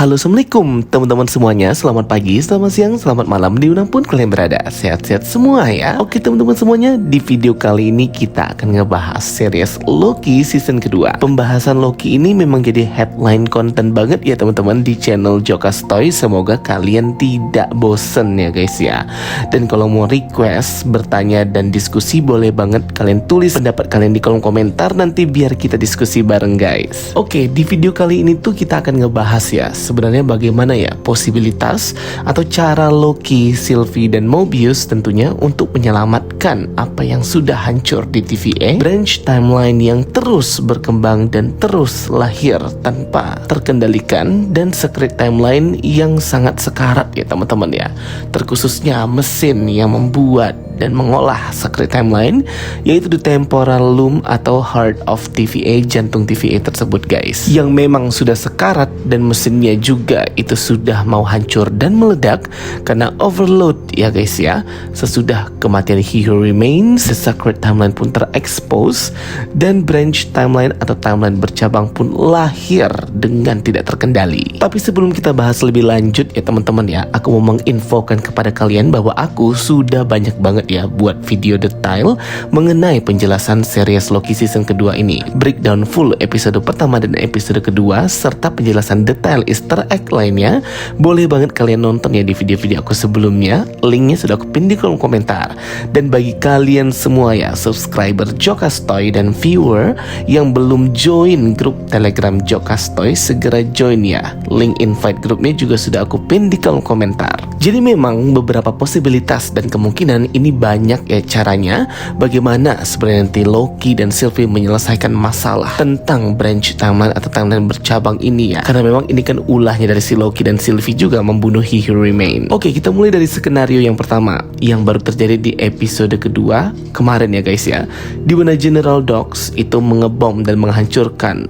Halo, assalamualaikum teman-teman semuanya. Selamat pagi, selamat siang, selamat malam dimanapun kalian berada. Sehat-sehat semua ya. Oke teman-teman semuanya, di video kali ini kita akan ngebahas series Loki season kedua. Pembahasan Loki ini memang jadi headline konten banget ya teman-teman di channel Jokastoy. Semoga kalian tidak bosen ya guys ya. Dan kalau mau request, bertanya dan diskusi, boleh banget kalian tulis pendapat kalian di kolom komentar, nanti biar kita diskusi bareng guys. Oke, di video kali ini tuh kita akan ngebahas ya, sebenarnya bagaimana ya posibilitas atau cara Loki, Sylvie, dan Mobius tentunya untuk menyelamatkan apa yang sudah hancur di TVA, branch timeline yang terus berkembang dan terus lahir tanpa terkendalikan, dan secret timeline yang sangat sekarat ya teman-teman ya, terkhususnya mesin yang membuat dan mengolah secret timeline, yaitu The Temporal Loom atau Heart of TVA, jantung TVA tersebut guys, yang memang sudah sekarat dan mesinnya juga itu sudah mau hancur dan meledak karena overload ya guys ya. Sesudah kematian He Who Remains, the secret timeline pun terekspos dan branch timeline atau timeline bercabang pun lahir dengan tidak terkendali. Tapi sebelum kita bahas lebih lanjut ya teman-teman ya, aku mau menginfokan kepada kalian bahwa aku sudah banyak banget ya buat video detail mengenai penjelasan series Loki season kedua ini, breakdown full episode pertama dan episode kedua serta penjelasan detail easter egg lainnya. Boleh banget kalian nonton ya di video-video aku sebelumnya, linknya sudah aku pin di kolom komentar. Dan bagi kalian semua ya subscriber Jokastoy dan viewer yang belum join grup Telegram Jokastoy, segera join ya, link invite grupnya juga sudah aku pin di kolom komentar. Jadi memang beberapa posibilitas dan kemungkinan ini banyak ya caranya bagaimana sebenarnya nanti Loki dan Sylvie menyelesaikan masalah tentang branch timeline atau timeline bercabang ini ya, karena memang ini kan ulahnya dari si Loki dan Sylvie juga membunuh He Who Remains. Oke, kita mulai dari skenario yang pertama yang baru terjadi di episode kedua kemarin ya guys ya, di mana General Dox itu mengebom dan menghancurkan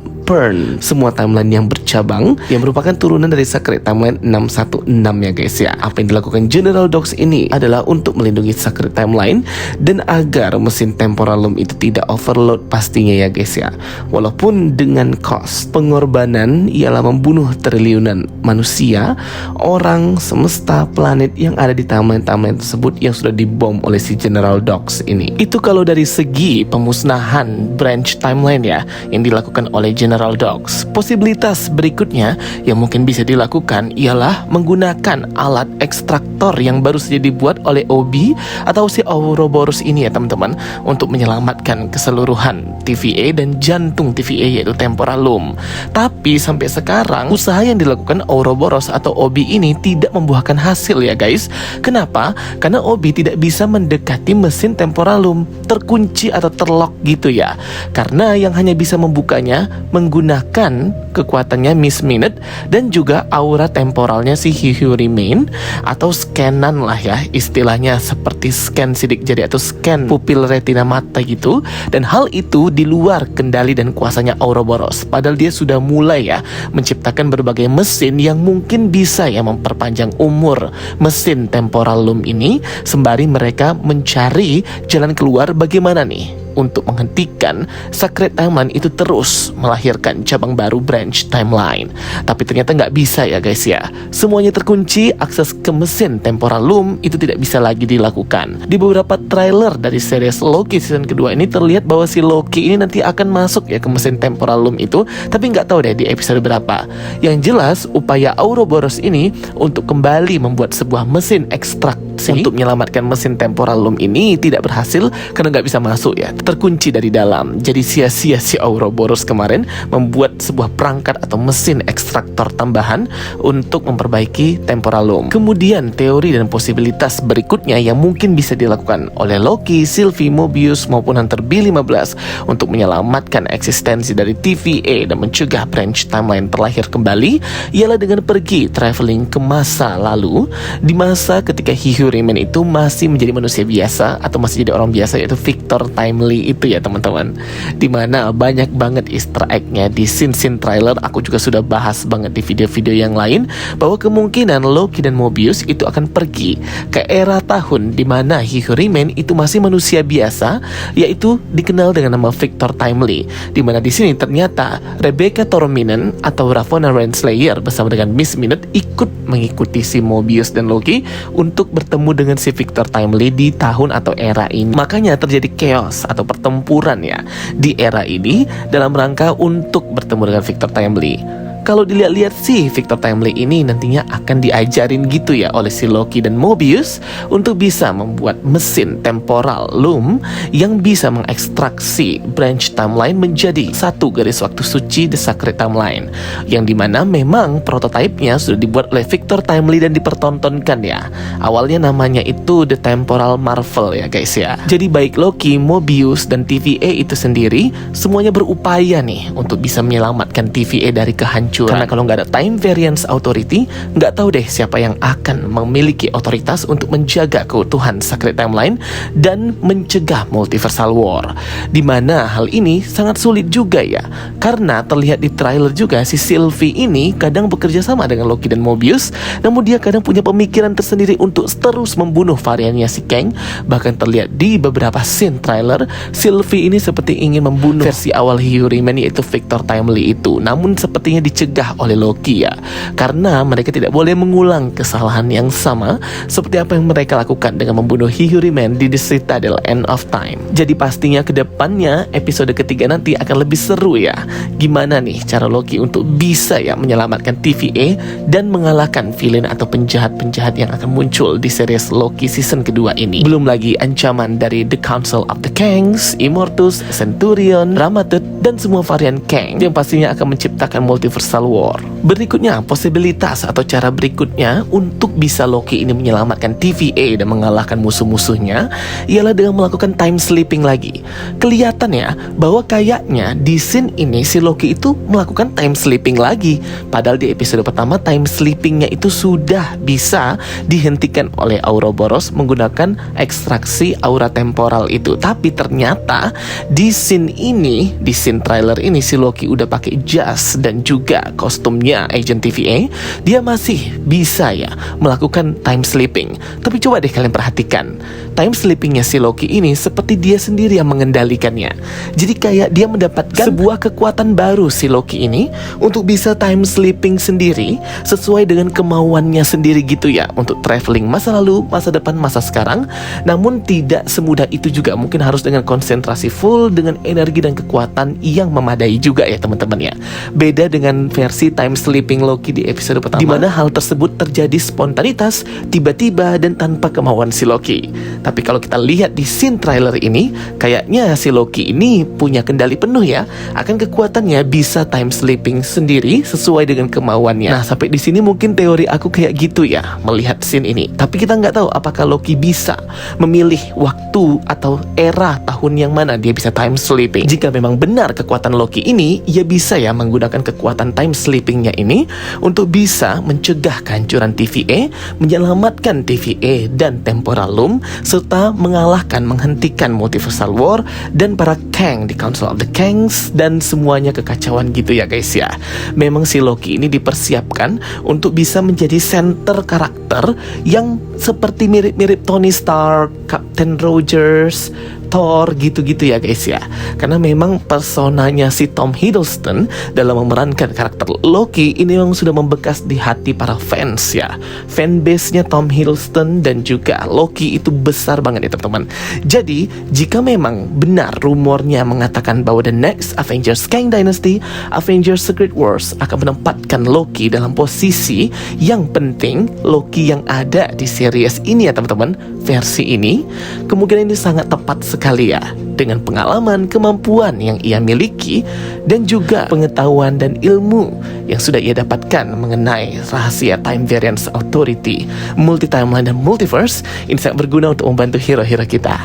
semua timeline yang bercabang yang merupakan turunan dari Secret Timeline 616 ya guys ya. Apa yang dilakukan General Dox ini adalah untuk melindungi Secret Timeline dan agar mesin Temporal Loom itu tidak overload pastinya ya guys ya. Walaupun dengan cost pengorbanan ialah membunuh triliunan manusia, orang, semesta, planet yang ada di timeline-timeline tersebut yang sudah dibom oleh si General Dox ini. Itu kalau dari segi pemusnahan branch timeline ya yang dilakukan oleh General Dox. Posibilitas berikutnya yang mungkin bisa dilakukan ialah menggunakan alat ekstraktor yang baru saja dibuat oleh Obi atau si Ouroboros ini ya teman-teman, untuk menyelamatkan keseluruhan TVA dan jantung TVA yaitu Temporal Loom. Tapi sampai sekarang usaha yang dilakukan Ouroboros atau Obi ini tidak membuahkan hasil ya guys. Kenapa? Karena Obi tidak bisa mendekati mesin Temporal Loom, terkunci atau terlock gitu ya. Karena yang hanya bisa membukanya menggunakan kekuatannya Miss Minute dan juga aura temporalnya si He Who Remains atau scanan lah ya, istilahnya seperti scan sidik jari atau scan pupil retina mata gitu. Dan hal itu di luar kendali dan kuasanya Ouroboros, padahal dia sudah mulai ya menciptakan berbagai mesin yang mungkin bisa ya memperpanjang umur mesin Temporal Loom ini, sembari mereka mencari jalan keluar bagaimana nih untuk menghentikan Secret Timeline itu terus melahirkan cabang baru branch timeline. Tapi ternyata nggak bisa ya guys ya. Semuanya terkunci, akses ke mesin Temporal Loom itu tidak bisa lagi dilakukan. Di beberapa trailer dari series Loki season kedua ini terlihat bahwa si Loki ini nanti akan masuk ya ke mesin Temporal Loom itu, tapi nggak tahu deh di episode berapa. Yang jelas upaya Ouroboros ini untuk kembali membuat sebuah mesin ekstraksi untuk menyelamatkan mesin Temporal Loom ini tidak berhasil karena nggak bisa masuk ya, terkunci dari dalam. Jadi sia-sia si Ouroboros kemarin membuat sebuah perangkat atau mesin ekstraktor tambahan untuk memperbaiki Temporal Loom. Kemudian teori dan posibilitas berikutnya yang mungkin bisa dilakukan oleh Loki, Sylvie, Mobius maupun Hunter B15 untuk menyelamatkan eksistensi dari TVA dan mencegah branch timeline terlahir kembali ialah dengan pergi traveling ke masa lalu, di masa ketika He Who Hyuriman itu masih menjadi manusia biasa atau masih jadi orang biasa, yaitu Victor Timely itu ya teman-teman. Dimana banyak banget easter egg-nya di scene-scene trailer. Aku juga sudah bahas banget di video-video yang lain bahwa kemungkinan Loki dan Mobius itu akan pergi ke era tahun dimana Hyuriman itu masih manusia biasa, yaitu dikenal dengan nama Victor Timely. Dimana di sini ternyata Rebecca Torminen atau Ravonna Renslayer bersama dengan Miss Minute ikut mengikuti si Mobius dan Loki untuk bertemu dengan si Victor Timely di tahun atau era ini. Makanya terjadi chaos atau pertempuran ya di era ini dalam rangka untuk bertemu dengan Victor Timely. Kalau dilihat-lihat sih, Victor Timely ini nantinya akan diajarin gitu ya oleh si Loki dan Mobius untuk bisa membuat mesin temporal loom yang bisa mengekstraksi branch timeline menjadi satu garis waktu suci The Sacred Timeline, yang dimana memang prototipenya sudah dibuat oleh Victor Timely dan dipertontonkan ya. Awalnya namanya itu The Temporal Marvel ya guys ya. Jadi baik Loki, Mobius, dan TVA itu sendiri semuanya berupaya nih untuk bisa menyelamatkan TVA dari kehancuran. Karena kalau nggak ada Time Variance Authority, nggak tahu deh siapa yang akan memiliki otoritas untuk menjaga keutuhan Sacred Timeline dan mencegah Multiversal War. Dimana hal ini sangat sulit juga ya, karena terlihat di trailer juga si Sylvie ini kadang bekerja sama dengan Loki dan Mobius, namun dia kadang punya pemikiran tersendiri untuk terus membunuh variannya si Kang. Bahkan terlihat di beberapa scene trailer, Sylvie ini seperti ingin membunuh versi awal Hyuriman yaitu Victor Timely itu, namun sepertinya dicegah oleh Loki ya, karena mereka tidak boleh mengulang kesalahan yang sama seperti apa yang mereka lakukan dengan membunuh Hyuriman di The Citadel End of Time. Jadi pastinya kedepannya episode ketiga nanti akan lebih seru ya. Gimana nih cara Loki untuk bisa ya menyelamatkan TVA dan mengalahkan villain atau penjahat-penjahat yang akan muncul di series Loki season kedua ini. Belum lagi ancaman dari The Council of the Kangs, Immortus, Centurion, Ramatut, dan semua varian Kang yang pastinya akan menciptakan Multiversal War. Berikutnya, posibilitas atau cara berikutnya untuk bisa Loki ini menyelamatkan TVA dan mengalahkan musuh-musuhnya ialah dengan melakukan time slipping lagi. Kelihatan ya bahwa kayaknya di scene ini si Loki itu melakukan time slipping lagi, padahal di episode pertama time slippingnya itu sudah bisa dihentikan oleh Ouroboros menggunakan ekstraksi aura temporal itu. Tapi ternyata di scene ini, di scene trailer ini, si Loki udah pakai jas dan juga kostumnya agent TVA, dia masih bisa ya melakukan time slipping. Tapi coba deh kalian perhatikan, time slippingnya si Loki ini seperti dia sendiri yang mengendalikannya. Jadi kayak dia mendapatkan sebuah kekuatan baru si Loki ini untuk bisa time slipping sendiri sesuai dengan kemauannya sendiri gitu ya, untuk traveling masa lalu, masa depan, masa sekarang. Namun tidak semudah itu juga, mungkin harus dengan konsentrasi full, dengan energi dan kekuatan yang memadai juga ya teman-teman ya. Beda dengan versi time slipping Loki di episode pertama, dimana hal tersebut terjadi spontanitas, tiba-tiba dan tanpa kemauan si Loki. Tapi kalau kita lihat di scene trailer ini, kayaknya si Loki ini punya kendali penuh ya akan kekuatannya, bisa time slipping sendiri sesuai dengan kemauannya. Nah sampai di sini mungkin teori aku kayak gitu ya melihat scene ini. Tapi kita nggak tahu apakah Loki bisa memilih waktu atau era tahun yang mana dia bisa time slipping. Jika memang benar kekuatan Loki ini, ia bisa ya menggunakan kekuatan time slippingnya ini untuk bisa mencegah kehancuran TVA, menyelamatkan TVA dan Temporal Loom, serta mengalahkan, menghentikan Multiversal War dan para Kang di Council of the Kangs dan semuanya kekacauan gitu ya guys ya. Memang si Loki ini dipersiapkan untuk bisa menjadi center karakter yang seperti mirip-mirip Tony Stark, Captain Rogers, Thor gitu-gitu ya guys ya. Karena memang personanya si Tom Hiddleston dalam memerankan karakter Loki ini memang sudah membekas di hati para fans ya. Fanbase-nya Tom Hiddleston dan juga Loki itu besar banget ya teman-teman. Jadi jika memang benar rumornya mengatakan bahwa the next Avengers Kang Dynasty, Avengers Secret Wars akan menempatkan Loki dalam posisi yang penting, Loki yang ada di series ini ya teman-teman, versi ini, kemungkinan ini sangat tepat sekali ya, dengan pengalaman, kemampuan yang ia miliki dan juga pengetahuan dan ilmu yang sudah ia dapatkan mengenai rahasia Time Variance Authority, multi timeline dan multiverse. Ini sangat berguna untuk membantu hero-hero kita.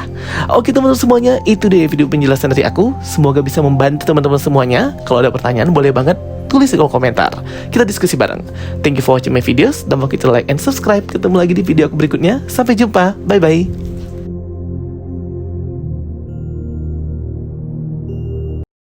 Oke teman-teman semuanya, itu dia video penjelasan dari aku. Semoga bisa membantu teman-teman semuanya. Kalau ada pertanyaan boleh banget tulis tulis di kolom komentar. Kita diskusi bareng. Thank you for watching my videos. Don't forget to like and subscribe. Ketemu lagi di video aku berikutnya. Sampai jumpa. Bye-bye.